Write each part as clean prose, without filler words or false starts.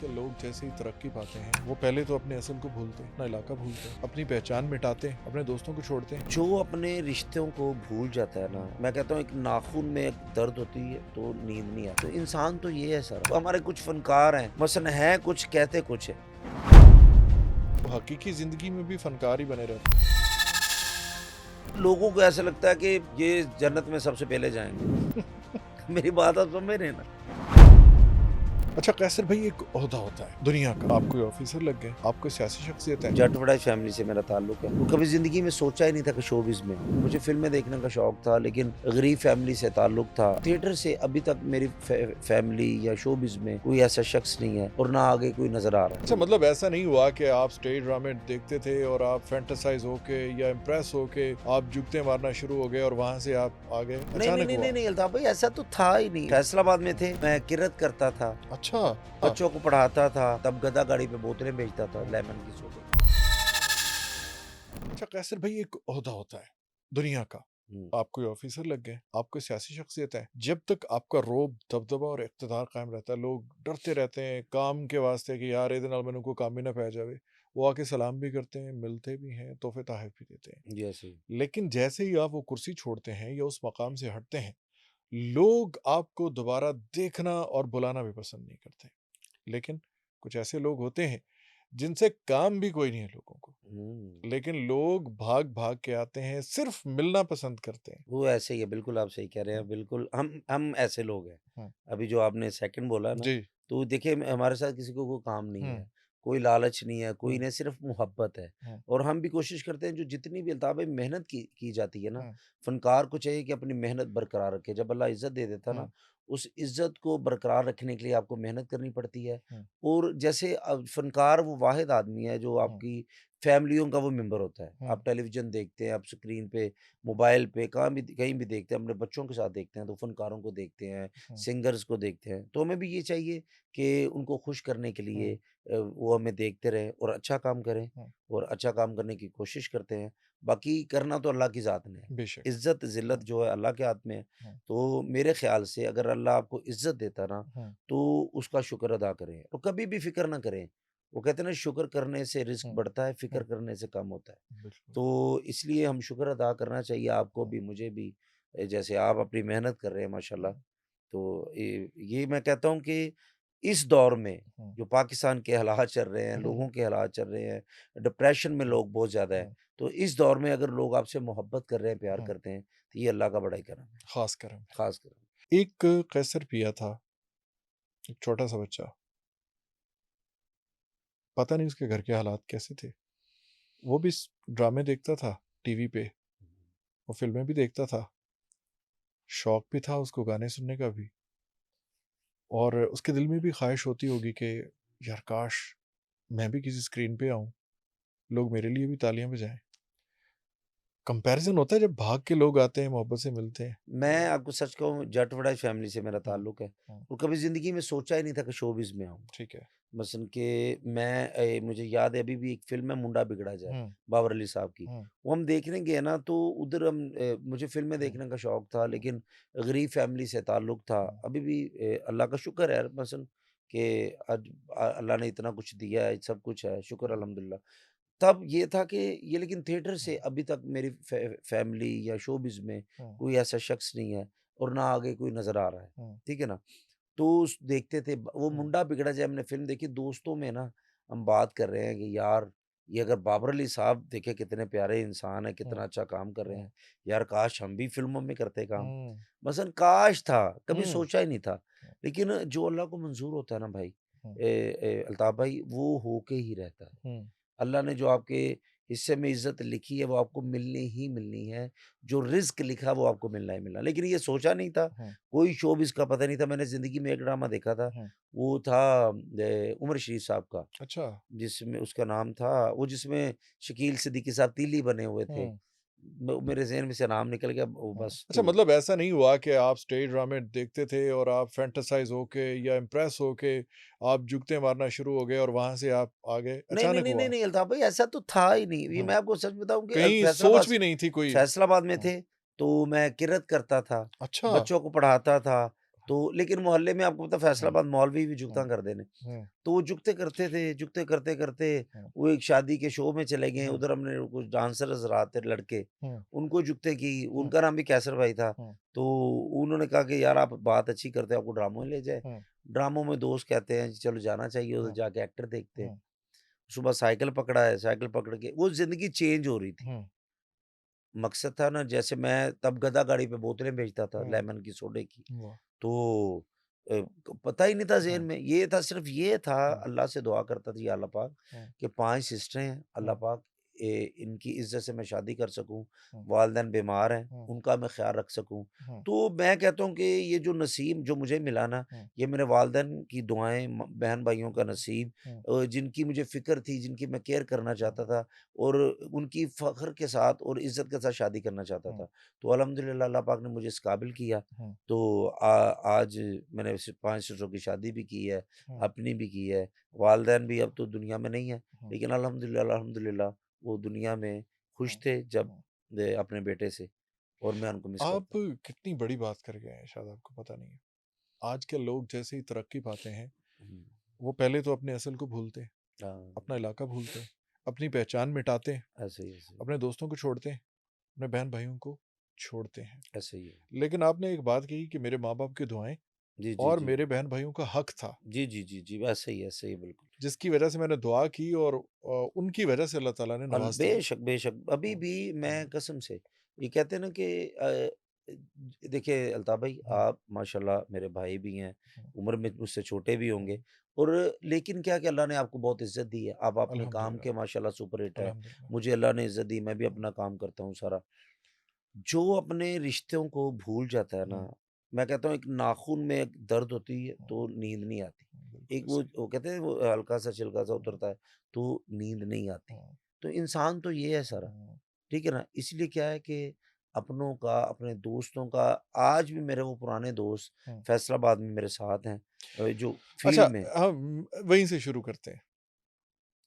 के लोग जैसे ही तरक्की पाते हैं वो पहले तो अपने असल को भूलते हैं, अपना इलाका भूलते हैं, अपनी पहचान मिटाते हैं, अपने दोस्तों को छोड़ते हैं। जो अपने रिश्तों को भूल जाता है ना, मैं कहता हूँ एक नाखून में एक दर्द होती है तो नींद नहीं आती। तो इंसान तो ये है सर। तो हमारे कुछ फनकार हैं, मसलन है कुछ, कहते कुछ है। वो हकीकी जिंदगी में भी फनकार ही बने रहते हैं। लोगों को ऐसा लगता है कि ये जन्नत में सबसे पहले जाएंगे। मेरी बात आप समझ रहे हैं ना। अच्छा कैसर भाई, एक ओहदा होता है दुनिया का, आप कोई ऑफिसर लग गए, आप कोई सियासी शख्सियत है। जटवड़ा फैमिली से मेरा ताल्लुक है। वो कभी जिंदगी में सोचा ही नहीं था कि शोबिज में हूं। मुझे फिल्में देखने का शौक था, लेकिन गरीब फैमिली से ताल्लुक था। थिएटर से अभी तक मेरी फैमिली या शोबिज में कोई ऐसा शख्स नहीं है और ना आगे कोई नजर आ रहा है। अच्छा मतलब ऐसा नहीं हुआ कि आप स्टेज ड्रामे देखते थे और आप फैंटेसाइज होके या इम्प्रेस होके आप जुगते मारना शुरू हो गए और वहां से आप आ गए, नहीं नहीं अचानक नहीं हुआ? नहीं नहीं अल्ताफ भाई, ऐसा तो था ही नहीं। फैसलाबाद में थे, मैं किरत करता था, अच्छा बच्चों को पढ़ाता था, तब गदा गाड़ी पे बोतलें बेचता था लेमन की सोडा। अच्छा कैसर भाई, एक ओहदा होता है दुनिया का, हम्म, आप कोई ऑफिसर लग गए, आप कोई सियासी शख्सियत है, जब तक आपका रोब दबदबा और इक़्तिदार कायम रहता है लोग डरते रहते हैं काम के वास्ते कि यार ਇਹਦੇ ਨਾਲ ਮੈਨੂੰ कोई काम ही ना पै जावे। वो आके सलाम भी करते हैं, मिलते भी हैं, तोहफे तहफ़ भी देते हैं। जैसे लेकिन जैसे ही आप वो कुर्सी छोड़ते हैं या उस मकाम से हटते हैं, लोग आपको दोबारा देखना और बुलाना भी पसंद नहीं करते। लेकिन कुछ ऐसे लोग होते हैं जिनसे काम भी कोई नहीं है लोगों को, हम्म, लेकिन लोग भाग भाग के आते हैं, सिर्फ मिलना पसंद करते हैं। वो ऐसे ही है। बिल्कुल आप सही कह रहे हैं। बिल्कुल हम ऐसे लोग हैं। हम्म, अभी जो आपने सेकंड बोला ना, जी। तो देखिए हमारे साथ किसी को कोई काम नहीं हम्म, है, कोई लालच नहीं है, कोई हम्म, नहीं, सिर्फ मोहब्बत है। हम्म, और हम भी कोशिश करते हैं जो जितनी भी अल्ताफ़ में मेहनत की जाती है ना, हम्म, फनकार को चाहिए कि अपनी मेहनत बरकरार रखे। जब अल्लाह इज़्ज़त दे देता हम्म, ना, उस इज़्ज़त को बरकरार रखने के लिए आपको मेहनत करनी पड़ती है। हम्म, और जैसे फनकार वो वाहिद आदमी है जो हम्म, आपकी फैमिलियों का वो मेंबर होता है। हम्म, आप टेलीविज़न देखते हैं, आप स्क्रीन पे, मोबाइल पे, कहाँ भी कहीं भी देखते हैं, अपने बच्चों के साथ देखते हैं, तो फनकारों को देखते हैं, हम्म, सिंगर्स को देखते हैं। तो हमें भी ये चाहिए कि उनको खुश करने के लिए हम्म, वो हमें देखते रहें और अच्छा काम करें, हम्म, और अच्छा काम करने की कोशिश करते हैं। बाकी करना तो अल्लाह की ज़ात में है। बेशक। इज़्ज़त, ज़िल्लत हम्म, जो है अल्लाह के हाथ में है। हम्म, तो मेरे ख़्याल से अगर अल्लाह आपको इज़्ज़त देता ना, हम्म, तो उसका शुक्र अदा करें और कभी भी फ़िक्र ना करें। वो कहते हैं ना, शुक्र करने से रिज़्क हम्म, बढ़ता है, फ़िक्र हम्म, करने से कम होता है। बिल्कुल। तो इसलिए हम शुक्र अदा करना चाहिए, आपको हम्म, भी, मुझे भी। जैसे आप अपनी मेहनत कर रहे हैं माशाल्लाह। हम्म, तो ये मैं कहता हूँ कि इस दौर में हम्म, जो पाकिस्तान के हालात चल रहे हैं, हम्म, लोगों के हालात चल रहे हैं, डिप्रेशन में हम्म, लोग बहुत ज़्यादा हैं। हम्म, तो इस दौर में अगर लोग आपसे मोहब्बत कर रहे हैं, प्यार हम्म, करते हैं, तो ये अल्लाह का बड़ा ही करम है, खास करम ख़ास कर। है। एक कैसर पिया था, एक छोटा सा बच्चा, पता नहीं उसके घर के हालात कैसे थे। वो भी ड्रामे देखता था टीवी पे, वो फिल्में भी देखता था, शौक भी था उसको गाने सुनने का भी, और उसके दिल में भी ख्वाहिश होती होगी कि यार काश मैं भी किसी स्क्रीन पे आऊं, लोग मेरे लिए भी तालियां बजाएं। कंपैरिजन होता है जब भाग के लोग आते हैं, मोहब्बत से मिलते हैं। मैं आपको सच कहूँ, जटवड़ा फैमिली से मेरा हम्म, ताल्लुक है हम्म, और कभी ज़िंदगी में सोचा ही नहीं था कि शोबिज़ में आऊँ। ठीक है। मसलन कि मैं मुझे याद है अभी भी एक फ़िल्म है, मुंडा बिगड़ा जाए, हम्म, बाबर अली साहब की। हम्म, वो हम देखने गए ना, तो उधर मुझे फ़िल्में हम्म, देखने का शौक था, हम्म, लेकिन गरीब फ़ैमिली से ताल्लुक था। हम्म, अभी भी अल्लाह का शुक्र है मसलन कि आज अल्लाह ने इतना कुछ दिया है, सब कुछ है, शुक्र अल्हम्दुलिल्लाह। तब ये था कि ये, लेकिन थिएटर से अभी तक मेरी फैमिली या शोबिज़ में हम्म, कोई ऐसा शख्स नहीं है और ना आगे कोई नज़र आ रहा है। हम्म, ठीक है ना? तो उस देखते थे वो हम्म, मुंडा बिगड़ा जाए, हमने फ़िल्म देखी दोस्तों में ना, हम बात कर रहे हैं कि यार ये अगर बाबर अली साहब देखे कितने प्यारे इंसान हैं, हम्म, कितना अच्छा काम कर रहे हम्म, हैं। यार काश हम भी फ़िल्मों में करते काम। हम्म, मसलन काश था, कभी हम्म, सोचा ही नहीं था। लेकिन जो अल्लाह को मंज़ूर होता है ना भाई, हम्म, अल्ताफ़ भाई, वो होके ही रहता है। हम्म, अल्लाह ने जो आपके हिस्से में इज़्ज़त लिखी है, वो आपको मिलनी ही मिलनी है। जो रिज़्क लिखा है, वो आपको मिलना ही मिलना है। लेकिन ये सोचा नहीं था, हम्म, कोई शोबिज़ का पता नहीं था। मैंने ज़िंदगी में एक ड्रामा देखा था, हम्म, वो था उमर शरीफ साहब का, अच्छा। जिसमें उसका नाम था, वो जिसमें शकील सिद्दीकी साहब तीली बने हुए थे। हम्म, मेरे ज़हन में से नाम निकल गया, वो बस अच्छा तो। मतलब ऐसा नहीं हुआ कि आप स्टेज ड्रामे देखते थे और आप फैंटेसाइज होके या इम्प्रेस होके आप जुगते मारना शुरू हो गए और वहां से आप आ गए, नहीं, नहीं, अचानक नहीं, नहीं, हुआ? नहीं अल्ताफ़ भाई, ऐसा तो था ही नहीं। ये हम्म, मैं आपको सच बताऊँ कि कहीं सोच फैसलाबाद भी नहीं थी कोई? फैसलाबाद में हम्म, थे, तो मैं किरत करता था, अच्छा। बच्चों को पढ़ाता था, तो लेकिन मोहल्ले में आपको पता हुँ, फैसलाबाद मौलवी भी जुगतां हुँ, कर देने। हुँ, तो वो जुगते करते थे, जुगते करते-करते हुँ, वो एक शादी के शो में चले गए, हुँ, उधर हमने कुछ डांसर्स रात थे लड़के, हुँ, उनको जुगते की, हुँ, उनका नाम भी कैसर भाई था। हुँ, तो उन्होंने कहा कि यार आप बात अच्छी करते हो, आपको ड्रामों में ले जाएँ। हुँ, ड्रामों में दोस्त कहते हैं चलो जाना चाहिए, उधर हुँ, जाके एक्टर देखते हैं। हुँ, सुबह साइकिल पकड़ा है, साइकिल पकड़ के वो ज़िंदगी चेंज हो रही थी। हुँ, मकसद था ना जैसे मैं तब गधा गाड़ी पे बोतलें बेचता था हुँ, लेमन की, सोडे की। वाह! तो पता ही नहीं था ज़हन हुँ, में, ये था सिर्फ़ ये था हुँ, अल्लाह से दुआ करता था या अल्लाह पाक हुँ, कि 5 सिस्टरें हैं, अल्लाह हुँ, पाक इनकी इज़्ज़त से मैं शादी कर सकूँ, हुँ, वालिदैन बीमार हैं, हुँ, उनका मैं ख़्याल रख सकूँ। हुँ, तो मैं कहता हूँ कि ये जो नसीब जो मुझे मिला ना, हुँ, ये मेरे वालिदैन की दुआएँ, बहन-भाइयों का नसीब हुँ, जिनकी मुझे फ़िक्र थी, जिनकी मैं केयर करना हुँ, चाहता था और उनकी फ़ख्र के साथ और इज़्ज़त के साथ शादी करना चाहता हुँ, था। तो अल्हम्दुलिल्लाह अल्लाह पाक ने मुझे इस काबिल किया। हुँ, तो आज मैंने सिर्फ़ 5 सिस्टरों की शादी भी की है, हुँ, अपनी भी की है, वालिदैन भी अब तो दुनिया में नहीं है, हुँ, लेकिन अल्हम्दुलिल्लाह अल्हम्दुलिल्लाह वो दुनिया में खुश हुँ, थे जब हुँ। अपने बेटे से और मैं उनको मिस आप करता हूँ। कितनी बड़ी बात कर गए हैं, शायद आपको पता नहीं है। आज के लोग जैसे ही तरक्की पाते हैं, हुँ, वो पहले तो अपने असल को भूलते हैं, हाँ, अपना इलाका भूलते हैं, अपनी पहचान मिटाते हैं, ऐसे ही, अपने दोस्तों को छोड़ते हैं, अपने बहन-भाइयों को छोड़ते हैं। ऐसे ही है। लेकिन आपने एक बात कही कि मेरे माँ-बाप की दुआएँ जी, जी, और जी। मेरे बहन-भाइयों का हक था, जी, जी, जी, जी, ऐसे ही बिल्कुल। जिसकी वजह से मैंने दुआ की और उनकी वजह से अल्लाह ताला ने नवाज़ दिया। बेशक, बेशक। अभी हुँ, भी मैं हुँ, कसम से ये कहते हैं ना कि देखिए अल्ताफ़ भाई हुँ, आप माशाल्लाह मेरे भाई भी हैं, हुँ, उम्र में मुझसे छोटे भी होंगे हुँ, और लेकिन क्या है कि अल्लाह ने आपको बहुत इज़्ज़त दी है। आप अपने काम अल्हम्दुलिल्लाह, के माशाल्लाह सुपर हिट हैं। अल्हम्दुलिल्लाह। मुझे अल्लाह ने इज़्ज़त दी, मैं भी हुँ, अपना काम करता हूँ सारा। जो अपने रिश्तों को भूल जाता है ना, हुँ, मैं कहता हूँ एक नाख़ून में एक दर्द होती है हुँ, तो नींद नहीं आती। एक बिल्कुल वो सही। वो कहते हैं वो हल्का-सा छिलका-सा हुँ, उतरता है तो नींद नहीं आती। हुँ, तो इंसान तो ये है सारा। हुँ, ठीक है ना? इसलिए क्या है कि अपनों का, अपने दोस्तों का आज भी मेरे वो पुराने दोस्त हुँ। फैसलाबाद में मेरे साथ हैं जो अच्छा, फील्ड में हम वहीं से शुरू करते हैं।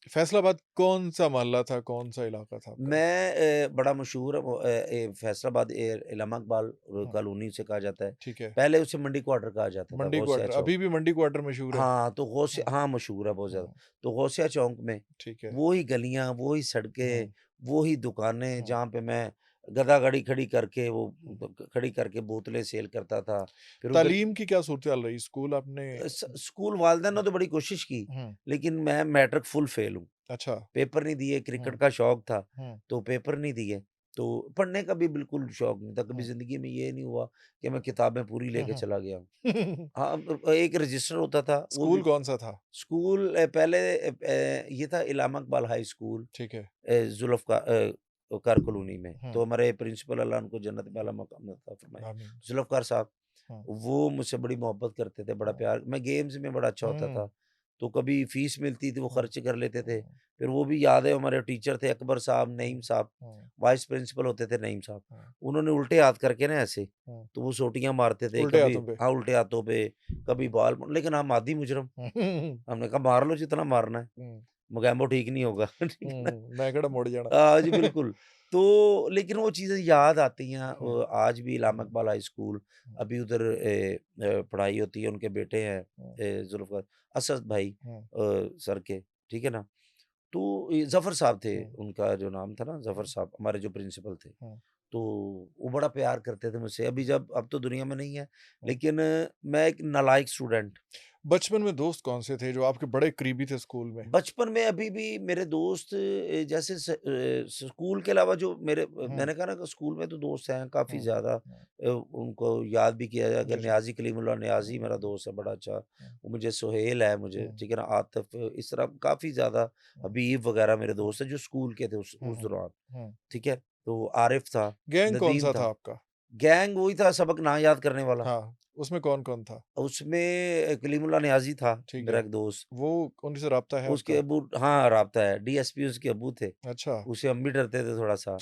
फैसलाबाद कौन-सा मोहल्ला था, कौन-सा इलाका था आपका? मैं बड़ा मशहूर है वो फैसलाबाद इलामा इकबाल हुँ, कॉलोनी से कहा जाता है। ठीक है। पहले उसे मंडी क्वार्टर कहा जाता था, मंडी गौसिया क्वार्टर, चौक। अभी भी मंडी क्वार्टर मशहूर है। हाँ, तो हुँ, हाँ, मशहूर है बहुत ज़्यादा। हुँ, तो गौसिया चौक में ठीक है। वो ही गलियाँ, वो ही सड़कें, हुँ, वो ही दुकानें हुँ, जहाँ पे मैं गधा गाड़ी खड़ी करके वो हुँ। खड़ी करके बोतलें सेल करता था। फिर उधर तालीम की क्या सूरत-हाल रही? स्कूल आपने स्कूल वालिदैन ने तो बड़ी कोशिश की, हुँ, लेकिन मैं मैट्रिक फुल फेल हूँ। अच्छा। पेपर नहीं दिए, क्रिकेट हुँ, का शौक था, हुँ, तो पेपर नहीं दिए। तो पढ़ने का भी बिल्कुल शौक नहीं था, कभी हुँ, ज़िंदगी में ये नहीं हुआ कि मैं किताबें पूरी हुँ, लेके हुँ। चला गया हूँ। हाँ, एक रजिस्टर होता था, वो स्कूल भी कौन-सा था? स्कूल पहले ये था इलामा इकबाल हाई स्कूल ठीक है। ज़ुल्फ़कार कॉलोनी में। हुँ, तो हमारे प्रिंसिपल अल्लाह उनको जन्नत में आला मकाम अता फरमाए, आमीन। ज़ुल्फ़कार साहब, हुँ, वो मुझसे बड़ी मोहब्बत करते थे, बड़ा हुँ, प्यार मैं गेम्स में बड़ा अच्छा होता था, हुँ, तो कभी फ़ीस मिलती थी, वो हुँ, खर्च कर लेते थे। हुँ, फिर वो भी याद है हमारे टीचर थे अकबर साहब, नईम हुँ, साहब, हुँ, वाइस प्रिंसिपल होते थे नईम साहब। हुँ, उन्होंने उल्टे हाथ करके ना ऐसे, हुँ। तो वो सोटियाँ मारते थे, उल्टे कभी हाथों पे। हाँ, उल्टे हाथों पे, कभी बाल लेकिन हम आदी मुजरम, हुँ, हमने कहा मार लो जितना मारना है। हुँ, मोगैम्बो ठीक नहीं होगा, ठीक है ना? हुँ, मैं केड़ा मुड़ जाना। जी, बिल्कुल। तो लेकिन वो चीज़ें याद आती हैं हुँ, आज भी इलामा हुँ, इकबाल हाई स्कूल, हुँ, अभी उधर पढ़ाई होती है, उनके बेटे हैं हुँ, ज़ुल्फ़कार असद भाई हुँ, सर के, ठीक है ना? तो ये ज़फ़र साहब थे, हुँ, उनका जो नाम था ना ज़फ़र हुँ, साहब, हमारे जो प्रिंसिपल थे। हुँ, तो वो बड़ा प्यार करते थे मुझसे, अब तो दुनिया में नहीं है, हुँ। लेकिन मैं एक नालायक स्टूडेंट बचपन में दोस्त कौन-से थे जो आपके बड़े करीबी थे स्कूल में? बचपन में अभी भी मेरे दोस्त जैसे स्कूल के अलावा जो मेरे हुँ, मैंने कहा ना कि स्कूल में तो दोस्त हैं काफ़ी हुँ, ज़्यादा हुँ। उनको याद भी किया जाए अगर जी, जी। न्याज़ी कलीमुल्लाह न्याज़ी मेरा हुँ, दोस्त है बड़ा अच्छा, हुँ, वो मुझे सुहेल है मुझे हुँ, ठीक है ना, आतिफ़ इस तरह काफ़ी ज़्यादा हुँ, हबीब वगैरह मेरे हुँ, दोस्त हैं जो स्कूल के थे हुँ, उस हुँ, दौरान, हुँ। ठीक है? तो आरिफ़ था, गैंग नदीम कौन-सा था था, आपका? गैंग वही था सबक ना याद करने वाला। हाँ, उसमें कौन-कौन था? उसमें कलीमुल्लाह न्याज़ी था ठीक मेरा है। एक दोस्त। वो उनसे राब्ता है उसके आपका? अब्बू हाँ, राब्ता है, डीएसपी उसके अब्बू थे, अच्छा। उससे हम भी डरते थे थोड़ा-सा।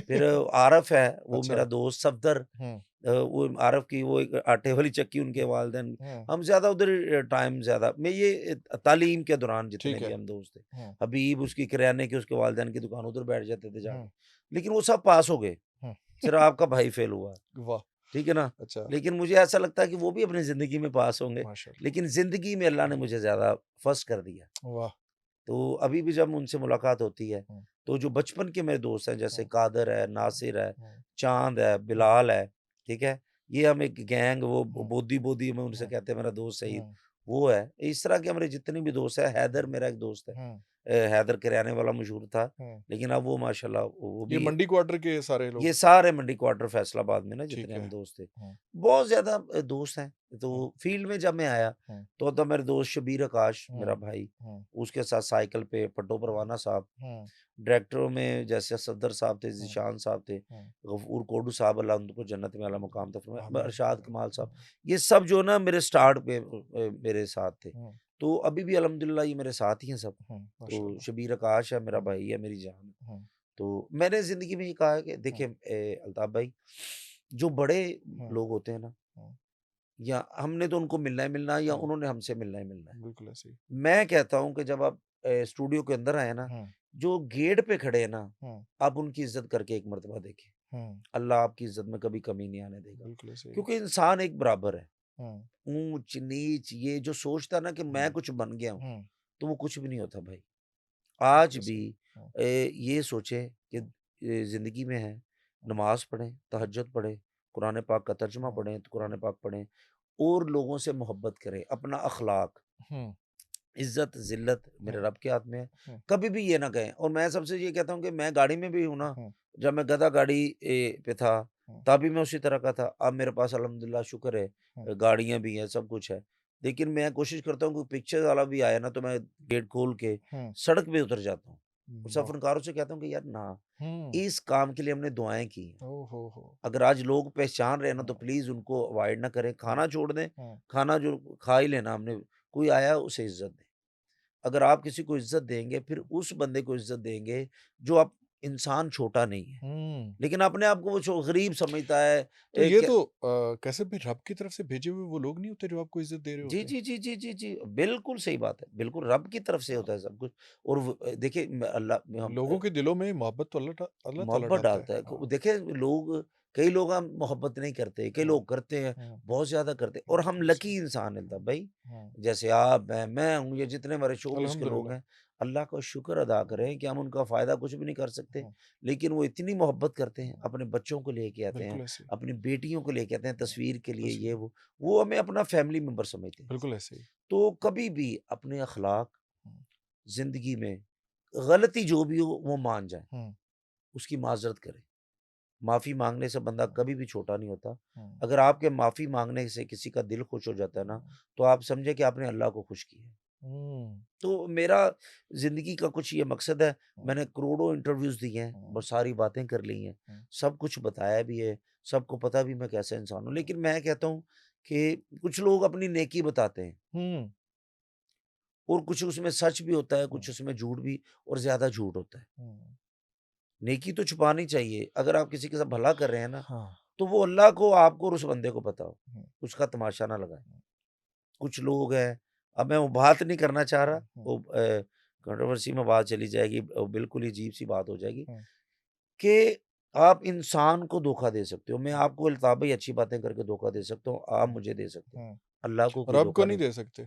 फिर आरफ़ है, वो अच्छा। मेरा दोस्त सफ़दर हुँ, वो आरफ़ की वो एक आटे वाली चक्की उनके वालिदैन हुँ, हम ज़्यादा उधर टाइम ज़्यादा मैं ये तालीम के दौरान जितने ठीक भी है। हम दोस्त थे। हुँ, हबीब उसकी किराने की उसके वालिदैन की दुकान उधर बैठ जाते थे हुँ, जाके। लेकिन वो सब पास हो गए, हुँ। सिर्फ़ आपका भाई फ़ेल हुआ। वाह! ठीक है ना? अच्छा, लेकिन मुझे ऐसा लगता है कि वो भी अपनी ज़िंदगी में पास होंगे, माशाल्लाह। लेकिन ज़िंदगी में अल्लाह ने मुझे ज़्यादा फर्स्ट कर दिया। वाह! तो अभी भी जब उनसे मुलाकात होती है, हुँ, तो जो बचपन के मेरे दोस्त हैं जैसे हुँ, कादर है, नासिर है, हुँ, चाँद है, हुँ, बिलाल है, ठीक है? ये हम एक गैंग वो हुँ, बोदी बोदी में उनसे हुँ, कहते हैं मेरा दोस्त सईद, हुँ, वो है। इस तरह के हमारे जितने भी दोस्त हैं, हैदर मेरा एक दोस्त है। हुँ, हैदर किराने वाला मशहूर था, हुँ। लेकिन अब वो माशाल्लाह वो ये भी मंडी क्वार्टर के सारे ये लोग। सारे मंडी क्वार्टर फैसलाबाद में ना जितने ठीक है। हम दोस्त थे, हुँ, बहुत ज़्यादा दोस्त हैं। हुँ, तो फील्ड में जब मैं आया, हुँ, तो मेरे दोस्त शबीर आकाश मेरा हुँ, भाई, हुँ, उसके साथ साइकिल पे पट्टो परवाना साहब, हुँ, डायरेक्टरों में जैसे सफदर साहब थे, हुँ, ज़ीशान साहब थे, हुँ। गफूर कोडू साहब अल्लाह उनको जन्नत में आला मुकाम अता फरमाए, आमीन। अरशाद कमाल साहब, हुँ, ये सब जो ना मेरे स्टार्ट पे मेरे साथ थे। हुँ, तो अभी भी अल्हम्दुलिल्लाह ये मेरे साथ ही हैं सब। हुँ, तो माशाल्लाह। शबीर आकाश है मेरा हुँ, भाई है, मेरी जान है। हुँ, तो मैंने ज़िंदगी में ये कहा है कि हुँ, देखिए अल्ताफ भाई, जो बड़े हुँ, लोग होते हैं ना, हुँ, या हमने तो उनको मिलना ही मिलना है या हुँ, उन्होंने हमसे मिलना ही मिलना है। बिल्कुल ऐसे ही। मैं कहता हूँ कि जब आप स्टूडियो के अंदर आए ना, हुँ, जो गेट पे खड़े हैं ना, हुँ, आप उनकी इज़्ज़त करके एक मर्तबा देखें। हुँ, अल्लाह आपकी इज़्ज़त में कभी कमी नहीं आने देगा। बिल्कुल ऐसे ही। क्योंकि इंसान एक बराबर है। हुँ, ऊँच-नीच ये जो सोचता है ना कि मैं हुँ, कुछ बन गया हूँ, हुँ, तो वो कुछ भी नहीं होता भाई। आज बिल्कुल ऐसे भी ही। हुँ, ये सोचें कि हुँ, ज़िंदगी में है, हुँ, नमाज़ पढ़ें, हुँ, तहज्जुद पढ़ें, कुरान पाक का तर्जुमा हुँ, पढ़ें, तो कुरान हुँ, पाक पढ़ें और लोगों से मोहब्बत करें, अपना अखलाक, हुँ, इज़्ज़त, ज़िल्लत मेरे हुँ, रब के हाथ में है। हुँ, कभी भी ये ना कहें, और मैं सबसे ये कहता हूँ कि मैं गाड़ी में भी हूँ ना, हुँ, जब मैं गधा गाड़ी पे था, हुँ, तब भी मैं उसी तरह का था। अब मेरे पास अल्हम्दुलिल्लाह शुक्र है हुँ, गाड़ियाँ भी हैं, सब कुछ है। लेकिन मैं कोशिश करता हूँ कोई पिक्चर वाला भी आया ना, तो मैं गेट खोल के हुँ, सड़क पे उतर जाता हूँ। और वाह! सफ़रकारों से कहता हूँ कि यार ना, हुँ, इस काम के लिए हमने दुआएँ की हैं। ओह हो हो! अगर आज लोग पहचान रहे हैं ना, तो हुँ, प्लीज़ उनको अवॉइड ना करें, हुँ, खाना छोड़ दें, हुँ, खाना जो खा ही लेना हमने, कोई आया उसे इज़्ज़त दें। अगर आप किसी को इज़्ज़त देंगे, फिर उस बंदे को इज़्ज़त देंगे जो आप इंसान छोटा नहीं है। हुँ। लेकिन अपने आप को वो गरीब समझता है तो ये क्या। तो कैसे भी रब की तरफ से भेजे हुए वो लोग नहीं होते जो आपको इज़्ज़त दे रहे जी, होते हैं? जी, जी, जी, जी, जी, बिल्कुल सही बात है। बिल्कुल रब की तरफ से हाँ, होता है सब कुछ। और देखिए अल्लाह हम लोगों के दिलों में मोहब्बत तो अल्लाह ताला मोहब्बत डालता है। डालता है। हाँ, देखिए लोग, कई लोग हम मोहब्बत नहीं करते, कई हुँ, लोग करते हैं, हुँ, बहुत ज़्यादा करते हैं, और हम बिल्कुल लकी सही। इंसान हैं हुँ, अल्ताफ़ भाई। हुँ, जैसे आप हैं, मैं हूँ, ये जितने हमारे शोबिस के लोग अल्हम्दुलिल्लाह। हैं, अल्लाह का शुक्र अदा हुँ, करें कि हम उनका फ़ायदा कुछ भी नहीं कर सकते, हुँ, लेकिन वो इतनी मोहब्बत करते हैं, हुँ, अपने बच्चों को लेके आते हैं, बिल्कुल ऐसे ही। अपनी बेटियों को लेके आते हैं हुँ, तस्वीर के लिए, ये तस्वीर वो हमें अपना फैमिली मेंबर समझते हैं। बिल्कुल ऐसे ही। तो कभी भी अपने अखलाक हुँ, ज़िंदगी में, गलती जो भी हो वो मान जाएँ, हुँ, उसकी माज़रत करें। माफ़ी माँगने से बंदा हुँ, कभी भी छोटा नहीं होता। हुँ, अगर आपके माफ़ी माँगने से किसी का दिल खुश हो जाता है ना, हुँ, तो आप समझे कि आपने अल्लाह को खुश किया है। हुँ, तो मेरा ज़िंदगी का कुछ ये मकसद है, हुँ, मैंने करोड़ों इंटरव्यूज़ दिए हैं, हुँ, बहुत सारी बातें कर ली हैं, हुँ, सब कुछ बताया भी है, सबको पता भी मैं कैसा इंसान हूँ। लेकिन मैं कहता हूँ कि कुछ लोग अपनी नेकी बताते हैं, हुँ, और कुछ उसमें सच भी होता है, हुँ, कुछ उसमें झूठ भी, और ज़्यादा झूठ होता है। हुँ, नेकी तो छुपानी चाहिए, अगर आप किसी के साथ भला कर रहे हैं ना, हाँ, तो वो अल्लाह को, आपको और उस बंदे को पता हो, हुँ, उसका तमाशा ना लगाएँ। हुँ, कुछ लोग हैं, अब मैं वो बात नहीं करना चाह रहा, हुँ, हुँ, वो कंट्रोवर्सी में बात चली जाएगी, बिल्कुल ही अजीब-सी बात हो जाएगी हुँ, कि आप इंसान को धोखा दे सकते हो। मैं हुँ, आपको अल्ताफ़ भाई अच्छी बातें करके धोखा दे सकता हूँ, आप हुँ, मुझे दे सकते हो। हुँ। अल्लाह को कोई रब को धोखा नहीं नहीं, दे सकते।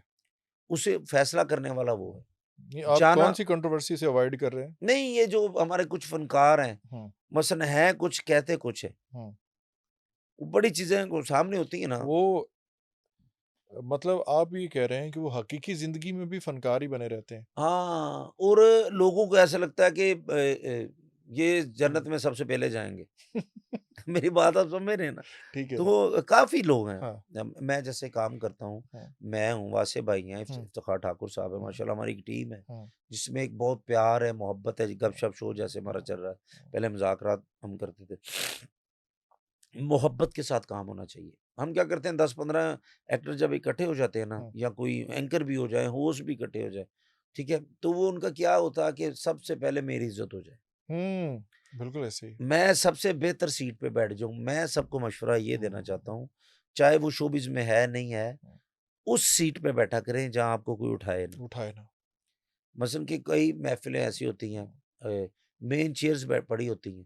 उसे फैसला करने वाला वो हुँ, है। ये आप जाना कौन-सी कंट्रोवर्सी से अवॉइड कर रहे हैं? नहीं, ये जो हमारे कुछ फ़नकार हैं, हुँ, मसलन हैं कुछ, कहते कुछ है। हुँ, वो बड़ी चीज़ें को सामने होती हैं ना। वो मतलब आप ये कह रहे हैं कि वो हकीकी ज़िंदगी में भी फ़नकार ही बने रहते हैं। हाँ, और लोगों को ऐसा लगता है कि ये जन्नत हुँ। में सबसे पहले जाएँगे। मेरी बात आप समझ रहे हैं ना? ठीक है। तो काफ़ी लोग हैं। हाँ, मैं जैसे काम करता हूँ, हाँ, मैं हूँ, वासे भाई हैं, हुँ, इफ्तिख़ार ठाकुर साहब हैं, हुँ, माशाल्लाह हमारी एक टीम है, हुँ, जिसमें एक बहुत प्यार है, मोहब्बत है, हुँ, गपशप शो जैसे हमारा हुँ, चल रहा है। हुँ, पहले मज़ाकरात हम करते थे। मोहब्बत के साथ काम होना चाहिए। हम क्या करते हैं, 10-15 एक्टर जब इकट्ठे हो जाते हैं ना, हुँ, या कोई एंकर भी हो जाए, होस्ट भी इकट्ठे हो जाए, ठीक है? तो वो उनका क्या होता है कि सबसे पहले मेरी इज़्ज़त हो जाए। हुँ, बिल्कुल ऐसे ही। मैं सबसे बेहतर सीट पे बैठ जाऊँ। मैं सबको मशवरा ये हुँ, देना हुँ, चाहता हूँ, चाहे वो शोबिज़ में है, नहीं है, हुँ, उस सीट पे बैठा करें जहाँ आपको कोई उठाए ना। उठाए ना। मसलन कि कई महफ़िलें ऐसी होती हैं, हुँ, मेन चेयर्स पड़ी होती हैं,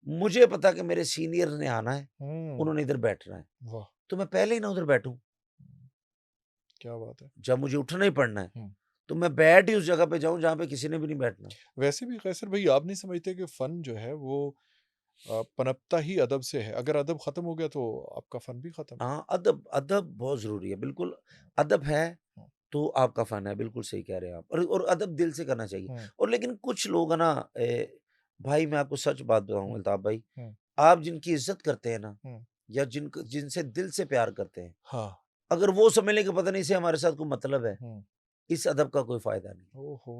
मुझे पता कि मेरे सीनियर ने आना है, हुँ, उन्होंने इधर बैठना है, वाह! तो मैं पहले ही ना उधर बैठूँ। क्या बात है। जब मुझे उठना ही पड़ना है, हुँ। तो मैं बैठ ही उस जगह पे जाऊँ जहाँ पे किसी ने भी नहीं बैठना। वैसे भी कैसर भाई आप नहीं समझते कि फ़न जो है वो पनपता ही अदब से है? अगर अदब ख़त्म हो गया तो आपका फ़न भी ख़त्म है। हाँ, अदब अदब बहुत ज़रूरी है, बिल्कुल अदब है, हुँ, तो आपका फ़न है, बिल्कुल सही कह रहे हैं आप और अदब दिल से करना चाहिए हुँ, और लेकिन कुछ लोग है ना भाई मैं आपको सच बात बताऊँ हुँ, अल्ताफ़ भाई, हुँ, आप जिनकी इज़्ज़त करते हैं ना हुँ। या जिनसे दिल से प्यार करते हैं, हाँ। अगर वो समझ लें कि पता नहीं इसे हमारे साथ कोई मतलब है, हुँ। इस अदब का कोई फ़ायदा नहीं। ओहो!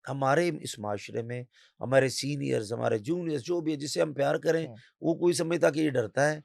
हमारे इस माशरे में हमारे सीनियर्स, हमारे जूनियर्स जो भी है जिससे हम प्यार करें, हुँ, वो कोई समझता कि ये डरता है,